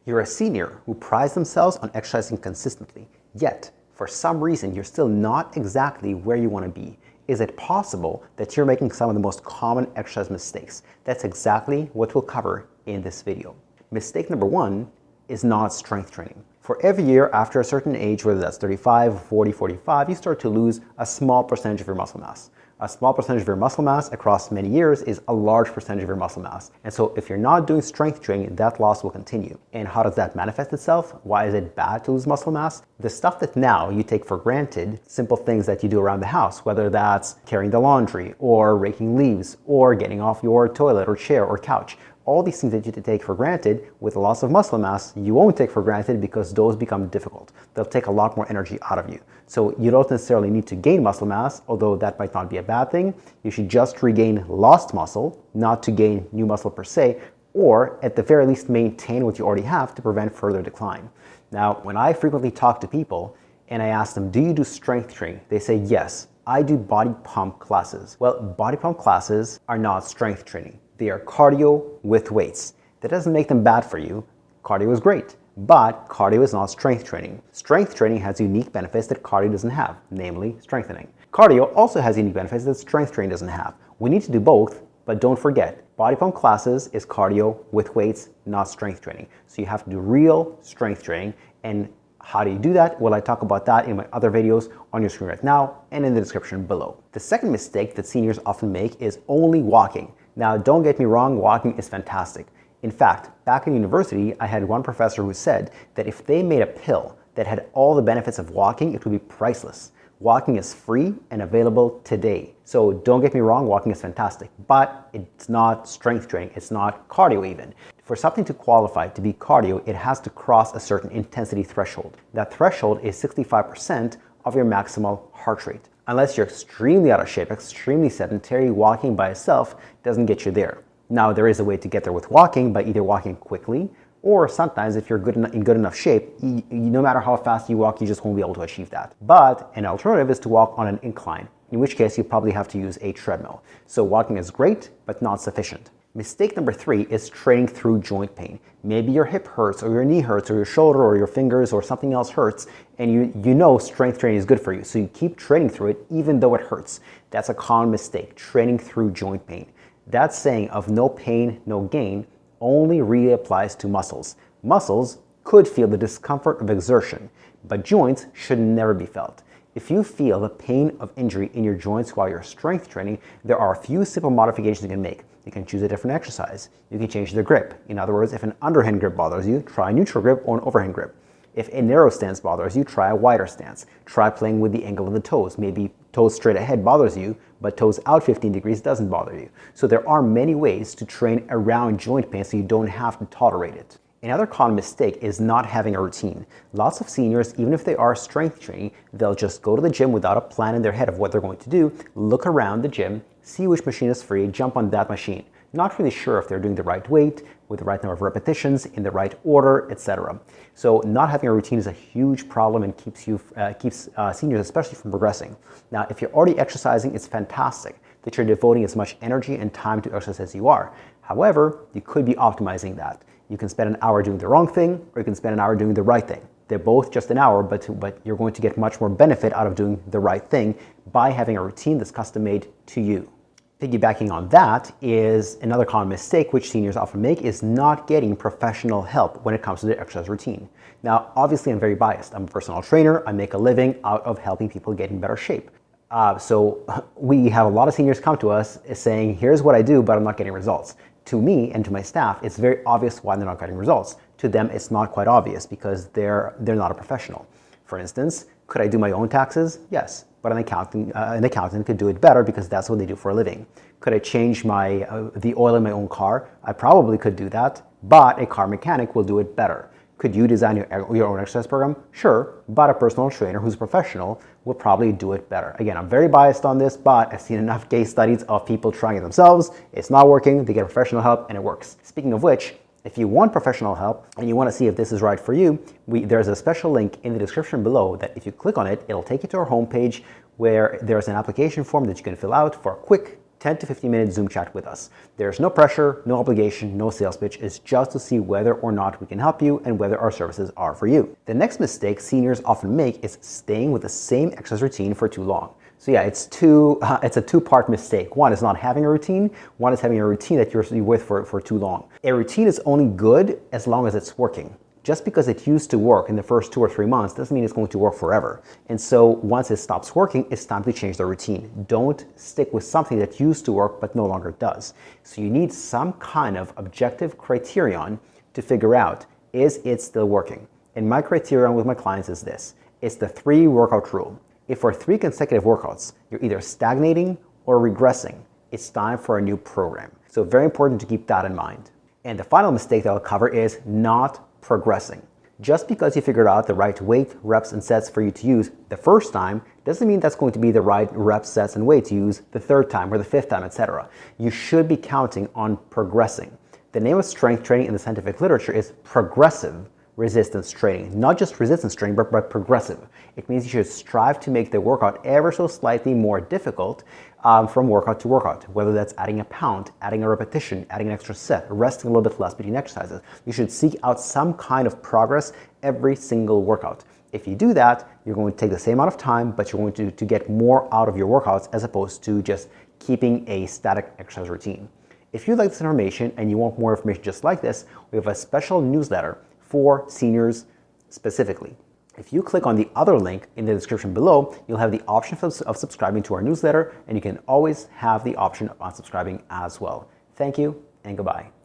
You're a senior who prides themselves on exercising consistently, yet for some reason you're still not exactly where you want to be. Is it possible that you're making some of the most common exercise mistakes? That's exactly what we'll cover in this video. Mistake number one is not strength training. For every year after a certain age, whether that's 35, 40, 45, you start to lose a small percentage of your muscle mass. A small percentage of your muscle mass across many years is a large percentage of your muscle mass. And so if you're not doing strength training, that loss will continue. And how does that manifest itself? Why is it bad to lose muscle mass? The stuff that now you take for granted, simple things that you do around the house, whether that's carrying the laundry or raking leaves or getting off your toilet or chair or couch, all these things that you take for granted with a loss of muscle mass, you won't take for granted because those become difficult. They'll take a lot more energy out of you. So you don't necessarily need to gain muscle mass, although that might not be a bad thing. You should just regain lost muscle, not to gain new muscle per se, or at the very least maintain what you already have to prevent further decline. Now, when I frequently talk to people and I ask them, do you do strength training? They say, yes, I do body pump classes. Well, body pump classes are not strength training. They are cardio with weights. That doesn't make them bad for you. Cardio is great, but cardio is not strength training. Strength training has unique benefits that cardio doesn't have, namely strengthening. Cardio also has unique benefits that strength training doesn't have. We need to do both, but don't forget, body pump classes is cardio with weights, not strength training. So you have to do real strength training. And how do you do that? Well, I talk about that in my other videos on your screen right now and in the description below. The second mistake that seniors often make is only walking. Now, don't get me wrong, walking is fantastic. In fact, back in university, I had one professor who said that if they made a pill that had all the benefits of walking, it would be priceless. Walking is free and available today. So don't get me wrong, walking is fantastic, but it's not strength training. It's not cardio even. For something to qualify to be cardio, it has to cross a certain intensity threshold. That threshold is 65% of your maximal heart rate. Unless you're extremely out of shape, extremely sedentary, walking by itself doesn't get you there. Now, there is a way to get there with walking by either walking quickly, or sometimes if you're in good enough shape, no matter how fast you walk, you just won't be able to achieve that. But an alternative is to walk on an incline, in which case you probably have to use a treadmill. So walking is great, but not sufficient. Mistake number three is training through joint pain. Maybe your hip hurts or your knee hurts or your shoulder or your fingers or something else hurts, and you know strength training is good for you. So you keep training through it even though it hurts. That's a common mistake, training through joint pain. That saying of no pain, no gain only really applies to muscles. Muscles could feel the discomfort of exertion, but joints should never be felt. If you feel the pain of injury in your joints while you're strength training, there are a few simple modifications you can make. You can choose a different exercise. You can change the grip. In other words, if an underhand grip bothers you, try a neutral grip or an overhand grip. If a narrow stance bothers you, try a wider stance. Try playing with the angle of the toes. Maybe toes straight ahead bothers you, but toes out 15 degrees doesn't bother you. So there are many ways to train around joint pain so you don't have to tolerate it. Another common mistake is not having a routine. Lots of seniors, even if they are strength training, they'll just go to the gym without a plan in their head of what they're going to do, look around the gym, see which machine is free, jump on that machine. Not really sure if they're doing the right weight, with the right number of repetitions, in the right order, etc. So not having a routine is a huge problem and keeps seniors especially from progressing. Now, if you're already exercising, it's fantastic that you're devoting as much energy and time to exercise as you are. However, you could be optimizing that. You can spend an hour doing the wrong thing, or you can spend an hour doing the right thing. They're both just an hour, but you're going to get much more benefit out of doing the right thing by having a routine that's custom made to you. Piggybacking on that is another common mistake which seniors often make is not getting professional help when it comes to their exercise routine. Now, obviously I'm very biased. I'm a personal trainer. I make a living out of helping people get in better shape. So we have a lot of seniors come to us saying, here's what I do, but I'm not getting results. To me and to my staff, it's very obvious why they're not getting results. To them, it's not quite obvious because they're not a professional. For instance, could I do my own taxes? Yes, but an accountant could do it better because that's what they do for a living. Could I change the oil in my own car? I probably could do that, but a car mechanic will do it better. Could you design your own exercise program? Sure, but a personal trainer who's a professional will probably do it better. Again, I'm very biased on this, but I've seen enough case studies of people trying it themselves. It's not working, they get professional help, and it works. Speaking of which, if you want professional help and you want to see if this is right for you, there's a special link in the description below that if you click on it, it'll take you to our homepage where there's an application form that you can fill out for a quick 10 to 15-minute Zoom chat with us. There's no pressure, no obligation, no sales pitch. It's just to see whether or not we can help you and whether our services are for you. The next mistake seniors often make is staying with the same exercise routine for too long. So yeah, it's a two-part mistake. One is not having a routine. One is having a routine that you're with for too long. A routine is only good as long as it's working. Just because it used to work in the first 2 or 3 months doesn't mean it's going to work forever. And so once it stops working, it's time to change the routine. Don't stick with something that used to work but no longer does. So you need some kind of objective criterion to figure out, is it still working? And my criterion with my clients is this. It's the 3 workout rule. If for 3 consecutive workouts, you're either stagnating or regressing, it's time for a new program. So very important to keep that in mind. And the final mistake that I'll cover is not progressing. Just because you figured out the right weight, reps, and sets for you to use the first time doesn't mean that's going to be the right reps, sets, and weight to use the 3rd time or the 5th time, etc. You should be counting on progressing. The name of strength training in the scientific literature is progressive resistance training, not just resistance training, but progressive. It means you should strive to make the workout ever so slightly more difficult from workout to workout, whether that's adding a pound, adding a repetition, adding an extra set, resting a little bit less between exercises. You should seek out some kind of progress every single workout. If you do that, you're going to take the same amount of time, but you're going to get more out of your workouts as opposed to just keeping a static exercise routine. If you like this information and you want more information just like this, we have a special newsletter for seniors specifically. If you click on the other link in the description below, you'll have the option of subscribing to our newsletter, and you can always have the option of unsubscribing as well. Thank you and goodbye.